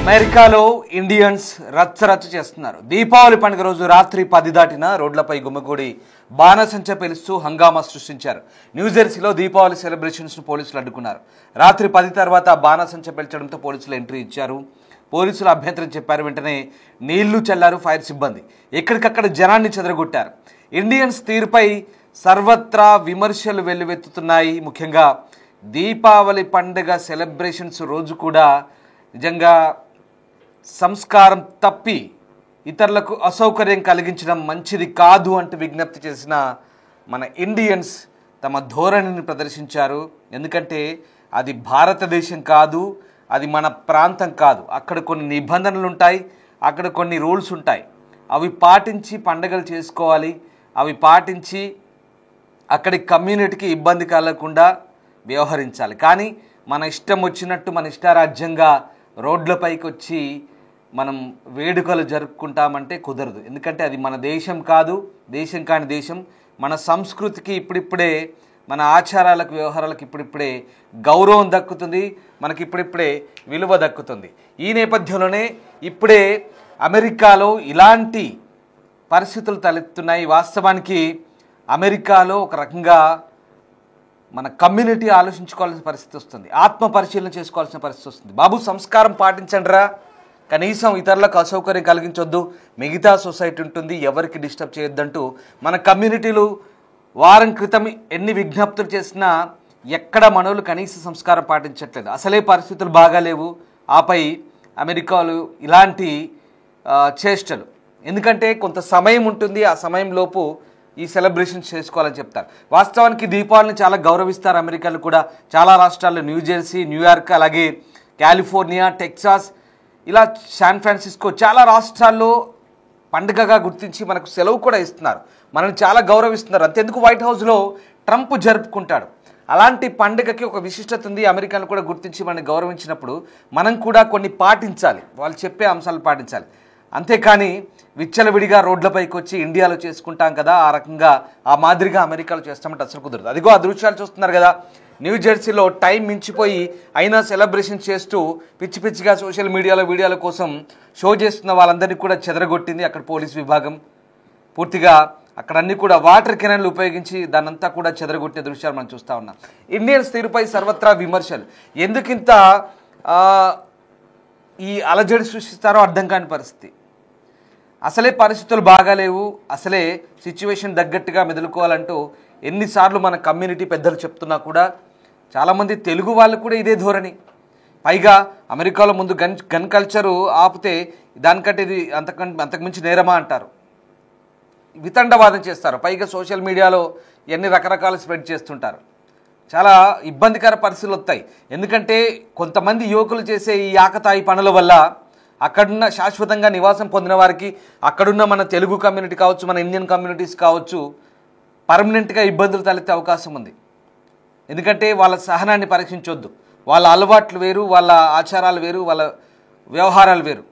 అమెరికాలో ఇండియన్స్ రచ్చరచ్చ చేస్తున్నారు. దీపావళి పండుగ రోజు రాత్రి 10 దాటిన రోడ్లపై గుమిగూడి బాణసంచ పేలుస్తూ హంగామా సృష్టించారు. న్యూజెర్సీలో దీపావళి సెలబ్రేషన్స్ ను పోలీసులు అడ్డుకున్నారు. రాత్రి 10 తర్వాత బాణసంచ పేల్చడంతో పోలీసులు ఎంట్రీ ఇచ్చారు. పోలీసులు అభ్యంతరం చెప్పారు. వెంటనే నీళ్లు చల్లారు ఫైర్ సిబ్బంది. ఎక్కడికక్కడ జనాన్ని చెదరగొట్టారు. ఇండియన్స్ తీరుపై సర్వత్రా విమర్శలు వెల్లువెత్తుతున్నాయి. ముఖ్యంగా దీపావళి పండుగ సెలబ్రేషన్స్ రోజు కూడా నిజంగా సంస్కారం తప్పి ఇతరులకు అసౌకర్యం కలిగించడం మంచిది కాదు అంటూ విజ్ఞప్తి చేసిన మన ఇండియన్స్ తమ ధోరణిని ప్రదర్శించారు. ఎందుకంటే అది భారతదేశం కాదు, అది మన ప్రాంతం కాదు. అక్కడ కొన్ని నిబంధనలు ఉంటాయి, అక్కడ కొన్ని రూల్స్ ఉంటాయి. అవి పాటించి పండుగలు చేసుకోవాలి. అవి పాటించి అక్కడి కమ్యూనిటీకి ఇబ్బంది కలగకుండా వ్యవహరించాలి. కానీ మన ఇష్టం వచ్చినట్టు మన ఇష్టారాజ్యంగా రోడ్లపైకి వచ్చి మనం వేడుకలు జరుపుకుంటామంటే కుదరదు. ఎందుకంటే అది మన దేశం కాదు, దేశం కాని దేశం. మన సంస్కృతికి ఇప్పుడిప్పుడే, మన ఆచారాలకు వ్యవహారాలకు ఇప్పుడిప్పుడే గౌరవం దక్కుతుంది, మనకి ఇప్పుడిప్పుడే విలువ దక్కుతుంది. ఈ నేపథ్యంలోనే ఇప్పుడే అమెరికాలో ఇలాంటి పరిస్థితులు తలెత్తున్నాయి. వాస్తవానికి అమెరికాలో ఒక రకంగా మన కమ్యూనిటీ ఆలోచించుకోవాల్సిన పరిస్థితి వస్తుంది, ఆత్మ పరిశీలన చేసుకోవాల్సిన పరిస్థితి వస్తుంది. బాబు సంస్కారం పాటించండిరా, కనీసం ఇతరులకు అసౌకర్యం కలిగించొద్దు, మిగతా సొసైటీ ఉంటుంది, ఎవరికి డిస్టర్బ్ చేయొద్దంటూ మన కమ్యూనిటీలు వారం క్రితం ఎన్ని విజ్ఞప్తులు చేసినా ఎక్కడ మనోళ్ళు కనీస సంస్కారం పాటించట్లేదు. అసలే పరిస్థితులు బాగాలేవు, ఆపై అమెరికాలో ఇలాంటి చేష్టలు. ఎందుకంటే కొంత సమయం ఉంటుంది, ఆ సమయంలోపు ఈ సెలబ్రేషన్స్ చేసుకోవాలని చెప్తారు. వాస్తవానికి దీపావళిని చాలా గౌరవిస్తారు అమెరికాలో కూడా. చాలా రాష్ట్రాల్లో న్యూజెర్సీ, న్యూయార్క్, అలాగే కాలిఫోర్నియా, టెక్సాస్, ఇలా శాన్ ఫ్రాన్సిస్కో చాలా రాష్ట్రాల్లో పండుగగా గుర్తించి మనకు సెలవు కూడా ఇస్తున్నారు. మనల్ని చాలా గౌరవిస్తున్నారు. అంతెందుకు వైట్ హౌస్లో ట్రంప్ జరుపుకుంటాడు. అలాంటి పండుగకి ఒక విశిష్టత ఉంది. అమెరికాను కూడా గుర్తించి మనల్ని గౌరవించినప్పుడు మనం కూడా కొన్ని పాటించాలి, వాళ్ళు చెప్పే అంశాలు పాటించాలి. అంతేకాని విచ్చలవిడిగా రోడ్లపైకి వచ్చి ఇండియాలో చేసుకుంటాం కదా, ఆ రకంగా ఆ మాదిరిగా అమెరికాలో చేస్తామంటే అసలు కుదరదు. అదిగో ఆ దృశ్యాలు చూస్తున్నారు కదా, న్యూ జెర్సీలో టైం మించిపోయి అయినా సెలబ్రేషన్ చేస్తూ పిచ్చి పిచ్చిగా సోషల్ మీడియాలో వీడియోల కోసం షో చేస్తున్న వాళ్ళందరినీ కూడా చెదరగొట్టింది అక్కడ పోలీస్ విభాగం. పూర్తిగా అక్కడన్నీ కూడా వాటర్ కెనాన్లు ఉపయోగించి దాన్నంతా కూడా చెదరగొట్టే దృశ్యాలు మనం చూస్తూ ఉన్నాం. ఇండియన్స్ తీరుపై సర్వత్రా విమర్శలు. ఎందుకింత ఈ అలజడి సృష్టిస్తారో అర్థం కాని పరిస్థితి. అసలే పరిస్థితులు బాగాలేవు, అసలే సిచ్యువేషన్ తగ్గట్టుగా మెదులుకోవాలంటూ ఎన్నిసార్లు మన కమ్యూనిటీ పెద్దలు చెప్తున్నా కూడా చాలామంది తెలుగు వాళ్ళు కూడా ఇదే ధోరణి. పైగా అమెరికాలో ముందు గన్ కల్చరు ఆపితే దానికంటే ఇది అంతకుమించి నేరమా అంటారు, వితండవాదం చేస్తారు. పైగా సోషల్ మీడియాలో ఎన్ని రకరకాలు స్ప్రెడ్ చేస్తుంటారు. చాలా ఇబ్బందికర పరిస్థితులు వస్తాయి. ఎందుకంటే కొంతమంది యువకులు చేసే ఈ ఆకతాయి పనుల వల్ల అక్కడున్న శాశ్వతంగా నివాసం పొందిన వారికి, అక్కడున్న మన తెలుగు కమ్యూనిటీ కావచ్చు, మన ఇండియన్ కమ్యూనిటీస్ కావచ్చు, పర్మనెంట్గా ఇబ్బందులు తలెత్తే అవకాశం ఉంది. ఎందుకంటే వాళ్ళ సహనాన్ని పరీక్షించొద్దు. వాళ్ళ అలవాట్లు వేరు, వాళ్ళ ఆచారాలు వేరు, వాళ్ళ వ్యవహారాలు వేరు.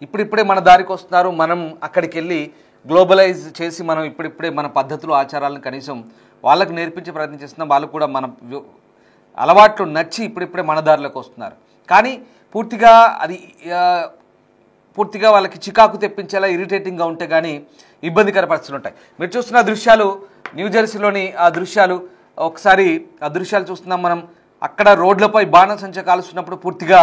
ఇప్పుడిప్పుడే మన దారికి వస్తున్నారు. మనం అక్కడికి వెళ్ళి గ్లోబలైజ్ చేసి మనం ఇప్పుడిప్పుడే మన పద్ధతులు, ఆచారాలను కనీసం వాళ్ళకు నేర్పించే ప్రయత్నం చేస్తున్నాం. వాళ్ళు కూడా మన అలవాట్లు నచ్చి ఇప్పుడిప్పుడే మన దారిలోకి వస్తున్నారు. కానీ పూర్తిగా వాళ్ళకి చికాకు తెప్పించేలా ఇరిటేటింగ్గా ఉంటే కానీ ఇబ్బందికర పరిస్థితులు ఉంటాయి. మీరు చూస్తున్న దృశ్యాలు న్యూజెర్సీలోని ఆ దృశ్యాలు. ఒకసారి ఆ దృశ్యాలు చూస్తున్నాం మనం. అక్కడ రోడ్లపై బాణసంచ కాలుస్తున్నప్పుడు పూర్తిగా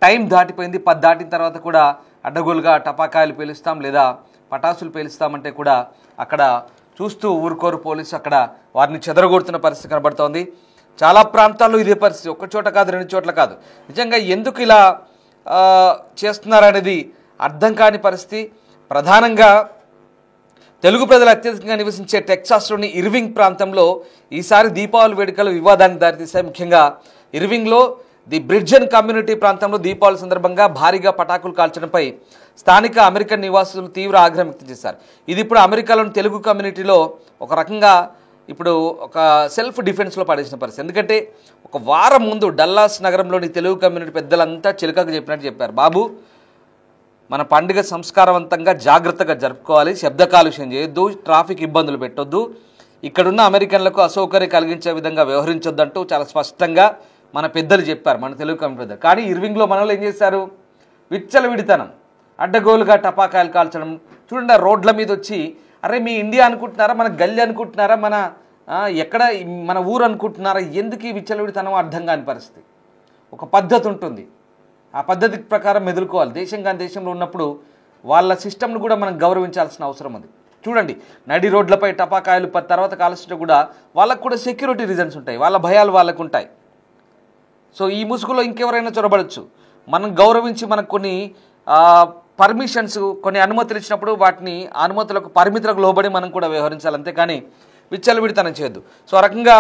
టైం దాటిపోయింది. 10 దాటిన తర్వాత కూడా అడ్డగోలుగా టపాకాయలు పేలుస్తాం లేదా పటాసులు పేలుస్తామంటే కూడా అక్కడ చూస్తూ ఊరుకోరు పోలీసు. అక్కడ వారిని చెదరగొడుతున్న పరిస్థితి కనబడుతోంది. చాలా ప్రాంతాల్లో ఇదే పరిస్థితి, ఒక్క చోట కాదు, 2 చోట్ల కాదు. నిజంగా ఎందుకు ఇలా చేస్తున్నారనేది అర్థం కాని పరిస్థితి. ప్రధానంగా తెలుగు ప్రజలు అత్యధికంగా నివసించే టెక్సాస్లోని ఇర్వింగ్ ప్రాంతంలో ఈసారి దీపావళి వేడుకలు వివాదానికి దారితీశాయి. ముఖ్యంగా ఇర్వింగ్లో ది బ్రిడ్జన్ కమ్యూనిటీ ప్రాంతంలో దీపావళి సందర్భంగా భారీగా పటాకులు కాల్చడంపై స్థానిక అమెరికన్ నివాసులు తీవ్ర ఆగ్రహం వ్యక్తం చేశారు. ఇది ఇప్పుడు అమెరికాలోని తెలుగు కమ్యూనిటీలో ఒక రకంగా ఇప్పుడు ఒక సెల్ఫ్ డిఫెన్స్లో పడేసిన పరిస్థితి. ఎందుకంటే ఒక వారం ముందు డల్లాస్ నగరంలోని తెలుగు కమ్యూనిటీ పెద్దలంతా చిలకకు చెప్పినట్టు చెప్పారు, బాబు మన పండుగ సంస్కారవంతంగా జాగ్రత్తగా జరుపుకోవాలి, శబ్ద కాలుష్యం చేయొద్దు, ట్రాఫిక్ ఇబ్బందులు పెట్టొద్దు, ఇక్కడున్న అమెరికన్లకు అసౌకర్యం కలిగించే విధంగా వ్యవహరించొద్దంటూ చాలా స్పష్టంగా మన పెద్దలు చెప్పారు, మన తెలుగు కమ్యూనిటీ పెద్దలు. కానీ ఇర్వింగ్లో మనలో ఏం చేశారు, విచ్చలవిడితనం, అడ్డగోలుగా టపాకాయలు కాల్చడం. చూడండి, రోడ్ల మీద వచ్చి అరే మీ ఇండియా అనుకుంటున్నారా, మన గల్లీ అనుకుంటున్నారా, మన ఎక్కడ మన ఊరు అనుకుంటున్నారా, ఎందుకు ఈ విచ్చలవిడితనం అర్థం కాని పరిస్థితి. ఒక పద్ధతి ఉంటుంది, ఆ పద్ధతి ప్రకారం మెదులుకోవాలి. దేశం కాని దేశంలో ఉన్నప్పుడు వాళ్ళ సిస్టమ్ను కూడా మనం గౌరవించాల్సిన అవసరం ఉంది. చూడండి, నడి రోడ్లపై టపాకాయలు తర్వాత కాల్చడం కూడా వాళ్ళకు కూడా సెక్యూరిటీ రీజన్స్ ఉంటాయి, వాళ్ళ భయాలు వాళ్ళకు ఉంటాయి. సో ఈ ముసుగులో ఇంకెవరైనా చొరబడచ్చు. మనం గౌరవించి మనకు కొన్ని పర్మిషన్స్, కొన్ని అనుమతులు ఇచ్చినప్పుడు వాటిని అనుమతులకు పరిమితులకు లోబడి మనం కూడా వ్యవహరించాలి, అంతేకాని విచ్చలవిడితనం చేయొద్దు. సో ఆ రకంగా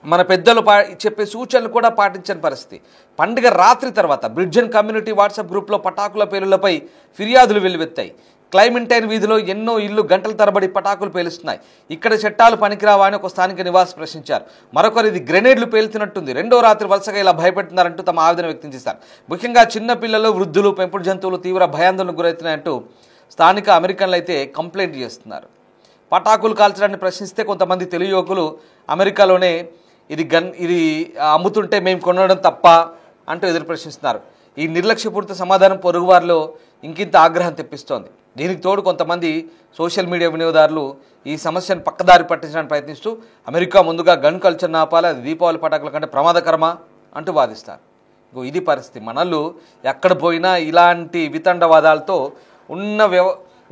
మన పెద్దలు చెప్పే సూచనలు కూడా పాటించని పరిస్థితి. పండుగ రాత్రి తర్వాత బ్రిడ్జన్ కమ్యూనిటీ వాట్సాప్ గ్రూప్లో పటాకుల పేలులపై ఫిర్యాదులు వెల్లువెత్తాయి. క్లైమెంటైన్ వీధిలో ఎన్నో ఇళ్లు గంటల తరబడి పటాకులు పేలుస్తున్నాయి. ఇక్కడ చట్టాలు పనికిరావా అని ఒక స్థానిక నివాసి ప్రశ్నించారు. మరొకరు ఇది గ్రెనేడ్లు పేలుతున్నట్టుంది, రెండో రాత్రి వరుసగా ఇలా భయపెడుతున్నారంటూ తమ ఆవేదన వ్యక్తం చేశారు. ముఖ్యంగా చిన్నపిల్లలు, వృద్ధులు, పెంపుడు జంతువులు తీవ్ర భయాందోళనకు గురవుతున్నాయంటూ స్థానిక అమెరికన్లు అయితే కంప్లైంట్ చేస్తున్నారు. పటాకులు కాల్చడాన్ని ప్రశ్నిస్తే కొంతమంది తెలుగు యువకులు అమెరికాలోనే ఇది అమ్ముతుంటే మేము కొనడం తప్ప అంటూ ఎదురు ప్రశ్నిస్తున్నారు. ఈ నిర్లక్ష్యపూరిత సమాధానం పొరుగువారిలో ఇంకింత ఆగ్రహం తెప్పిస్తోంది. దీనికి తోడు కొంతమంది సోషల్ మీడియా వినియోగదారులు ఈ సమస్యను పక్కదారి పట్టించడానికి ప్రయత్నిస్తూ అమెరికా ముందుగా గన్ కల్చర్ను ఆపాలి, అది దీపావళి పటాకుల కంటే ప్రమాదకరమా అంటూ వాదిస్తారు. ఇది పరిస్థితి. మనల్ని ఎక్కడ పోయినా ఇలాంటి వితండవాదాలతో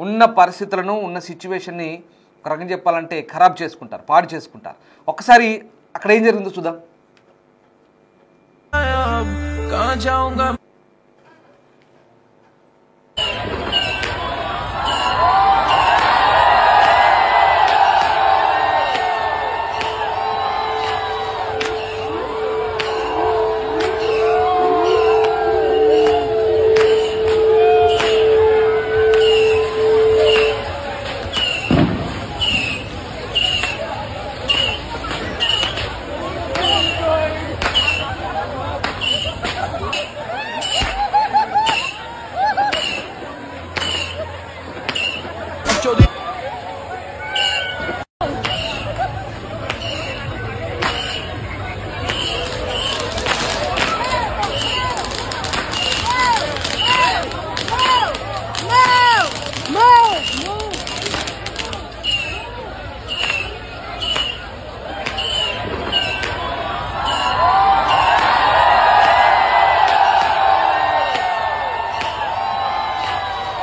ఉన్న పరిస్థితులను, ఉన్న సిచ్యువేషన్ని ఒక రకంగా చెప్పాలంటే ఖరాబ్ చేసుకుంటారు, పాడు చేసుకుంటారు. ఒకసారి అక్కడ ఏం జరిగిందో చూద్దాం.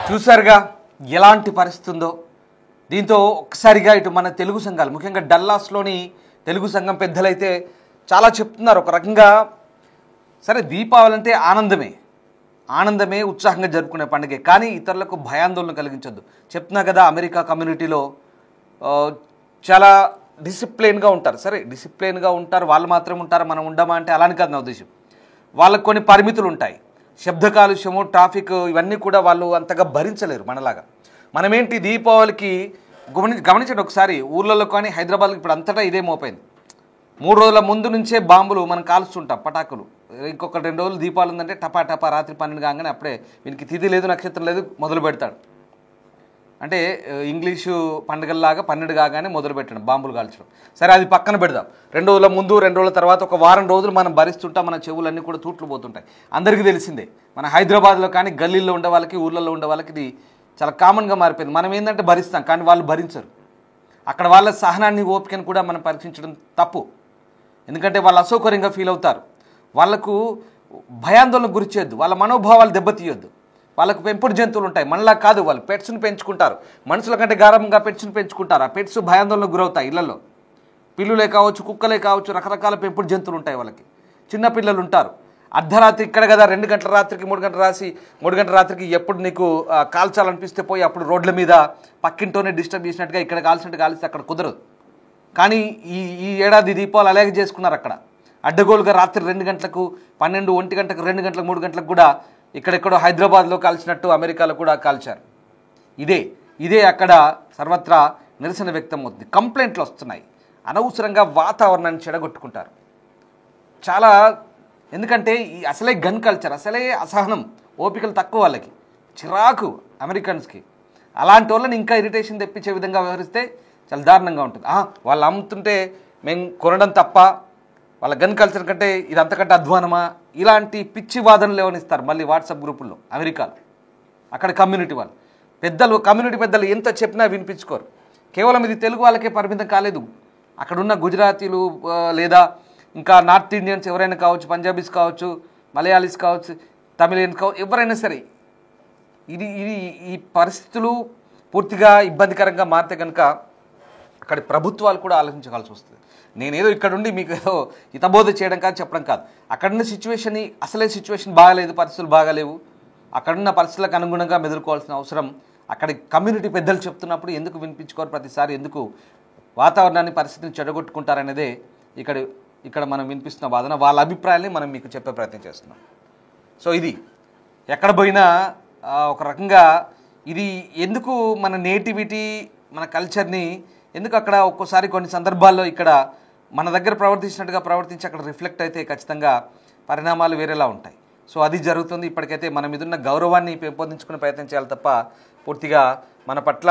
చూసారుగా ఎలాంటి పరిస్థితి ఉందో. దీంతో ఒక్కసారిగా ఇటు మన తెలుగు సంఘాలు, ముఖ్యంగా డల్లాస్లోని తెలుగు సంఘం పెద్దలైతే చాలా చెప్తున్నారు. ఒక రకంగా సరే దీపావళి అంటే ఆనందమే ఉత్సాహంగా జరుపుకునే పండుగే, కానీ ఇతరులకు భయాందోళన కలిగించొద్దు. చెప్తున్నా కదా, అమెరికా కమ్యూనిటీలో చాలా డిసిప్లిన్గా ఉంటారు. సరే డిసిప్లిన్గా ఉంటారు, వాళ్ళు మాత్రం ఉంటారు, మనం ఉండమా అంటే అలాని కాదు నా ఉద్దేశం. వాళ్ళకు కొన్ని పరిమితులు ఉంటాయి. శబ్ద కాలుష్యము, ట్రాఫిక్, ఇవన్నీ కూడా వాళ్ళు అంతగా భరించలేరు మనలాగా. మనమేంటి దీపావళికి గమనించండి ఒకసారి, ఊర్లలో కానీ హైదరాబాద్కి ఇప్పుడు అంతటా ఇదే మోపోయింది. 3 రోజుల ముందు నుంచే బాంబులు మనం కాలుస్తుంటాం, పటాకులు. ఇంకొక 2 రోజులు దీపావళి ఉందంటే టపా రాత్రి 12 కాగానే అప్పుడే వీనికి తిథి లేదు, నక్షత్రం లేదు, మొదలు పెడతాడు. అంటే ఇంగ్లీషు పండుగల్లాగా 12 కాగానే మొదలు పెట్టడం బాంబులు కాల్చడం. సరే అది పక్కన పెడదాం. 2 రోజుల ముందు, 2 రోజుల తర్వాత, ఒక వారం రోజులు మనం భరిస్తుంటాం, మన చెవులన్నీ కూడా తూట్లు పోతుంటాయి. అందరికీ తెలిసిందే, మన హైదరాబాద్లో కానీ గల్లీల్లో ఉండే వాళ్ళకి, ఊర్లలో ఉండే వాళ్ళకి ఇది చాలా కామన్గా మారిపోయింది. మనం ఏంటంటే భరిస్తాం, కానీ వాళ్ళు భరించరు. అక్కడ వాళ్ళ సహనాన్ని, ఓపికను కూడా మనం పరీక్షించడం తప్పు. ఎందుకంటే వాళ్ళు అసౌకర్యంగా ఫీల్ అవుతారు. వాళ్లకు భయాందోళనకు గురి చేయొద్దు, వాళ్ళ మనోభావాలు దెబ్బతీయొద్దు. వాళ్ళకు పెంపుడు జంతువులు ఉంటాయి, మనలా కాదు. వాళ్ళు పెట్స్ని పెంచుకుంటారు, మనుషుల కంటే గారంగా పెట్స్ని పెంచుకుంటారు. ఆ పెట్స్ భయాందోళనకు గురవుతాయి. ఇళ్లలో పిల్లులే కావచ్చు, కుక్కలే కావచ్చు, రకరకాల పెంపుడు జంతువులు ఉంటాయి. వాళ్ళకి చిన్నపిల్లలు ఉంటారు. అర్ధరాత్రి ఇక్కడ కదా 2 గంటల రాత్రికి 3 గంటల రాత్రికి ఎప్పుడు నీకు కాల్చాలనిపిస్తే పోయి అప్పుడు రోడ్ల మీద పక్కింటోనే డిస్టర్బ్ చేసినట్టుగా ఇక్కడ కాల్చినట్టు కాల్స్తే అక్కడ కుదరదు. కానీ ఈ ఏడాది దీపావళి అలాగే చేసుకున్నారు. అక్కడ అడ్డగోలుగా రాత్రి 2 గంటలకు, 12, 1 గంటకు, 2 గంటలకు, 3 గంటలకు కూడా ఇక్కడెక్కడో హైదరాబాద్లో కాల్చినట్టు అమెరికాలో కూడా కాల్చారు. ఇదే అక్కడ సర్వత్రా నిరసన వ్యక్తం అవుతుంది. కంప్లైంట్లు వస్తున్నాయి. అనవసరంగా వాతావరణాన్ని చెడగొట్టుకుంటారు చాలా. ఎందుకంటే అసలే గన్ కల్చర్, అసలే అసహనం, ఓపికలు తక్కువ వాళ్ళకి, చిరాకు అమెరికన్స్కి. అలాంటి వాళ్ళని ఇంకా ఇరిటేషన్ తెప్పించే విధంగా వ్యవహరిస్తే చాలా దారుణంగా ఉంటుంది. వాళ్ళు అమ్ముతుంటే మేము కొనడం తప్ప, వాళ్ళ గన్ కల్చర్ కంటే ఇది అంతకంటే అధ్వానమా, ఇలాంటి పిచ్చి వాదనలు లేవనిస్తారు మళ్ళీ వాట్సాప్ గ్రూపుల్లో అమెరికాలో. అక్కడ కమ్యూనిటీ వాళ్ళు పెద్దలు, కమ్యూనిటీ పెద్దలు ఎంత చెప్పినా వినిపించుకోరు. కేవలం ఇది తెలుగు వాళ్ళకే పరిమితం కాలేదు, అక్కడున్న గుజరాతీలు లేదా ఇంకా నార్త్ ఇండియన్స్ ఎవరైనా కావచ్చు, పంజాబీస్ కావచ్చు, మలయాళీస్ కావచ్చు, తమిళియన్స్ కావచ్చు, ఎవరైనా సరే ఇది ఇది ఈ పరిస్థితులు పూర్తిగా ఇబ్బందికరంగా మారితే కనుక అక్కడి ప్రభుత్వాలు కూడా ఆలోచించవలసి వస్తుంది. నేనేదో ఇక్కడుండి మీకు ఏదో హితబోధ చేయడం కాదు, చెప్పడం కాదు. అక్కడున్న సిచ్యువేషన్, అసలే సిచ్యువేషన్ బాగాలేదు, పరిస్థితులు బాగాలేవు. అక్కడున్న పరిస్థితులకు అనుగుణంగా మెదులుకోవాల్సిన అవసరం అక్కడి కమ్యూనిటీ పెద్దలు చెప్తున్నప్పుడు ఎందుకు వినిపించుకోరు, ప్రతిసారి ఎందుకు వాతావరణాన్ని, పరిస్థితిని చెడగొట్టుకుంటారనేదే ఇక్కడ మనం వినిపిస్తున్న వాదన. వాళ్ళ అభిప్రాయాన్ని మనం మీకు చెప్పే ప్రయత్నం చేస్తున్నాం. సో ఇది ఎక్కడ పోయినా ఒక రకంగా ఇది ఎందుకు మన నేటివిటీ, మన కల్చర్ని ఎందుకు అక్కడ ఒక్కోసారి కొన్ని సందర్భాల్లో ఇక్కడ మన దగ్గర ప్రవర్తించినట్టుగా ప్రవర్తించి అక్కడ రిఫ్లెక్ట్ అయితే ఖచ్చితంగా పరిణామాలు వేరేలా ఉంటాయి. సో అది జరుగుతుంది. ఇప్పటికైతే మన మీద ఉన్న గౌరవాన్ని పెంపొందించుకునే ప్రయత్నం చేయాలి తప్ప పూర్తిగా మన పట్ల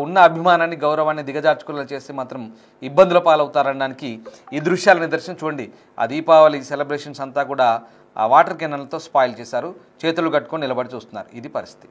ఉన్న అభిమానాన్ని, గౌరవాన్ని దిగజార్చుకునేలా చేస్తే మాత్రం ఇబ్బందుల పాలవుతారనడానికి ఈ దృశ్యాల నిదర్శనం. చూడండి, ఆ దీపావళి సెలబ్రేషన్స్ అంతా కూడా ఆ వాటర్ కెనాల్తో స్పాయిల్ చేశారు, చేతులు కట్టుకొని నిలబడి చూస్తున్నారు. ఇది పరిస్థితి.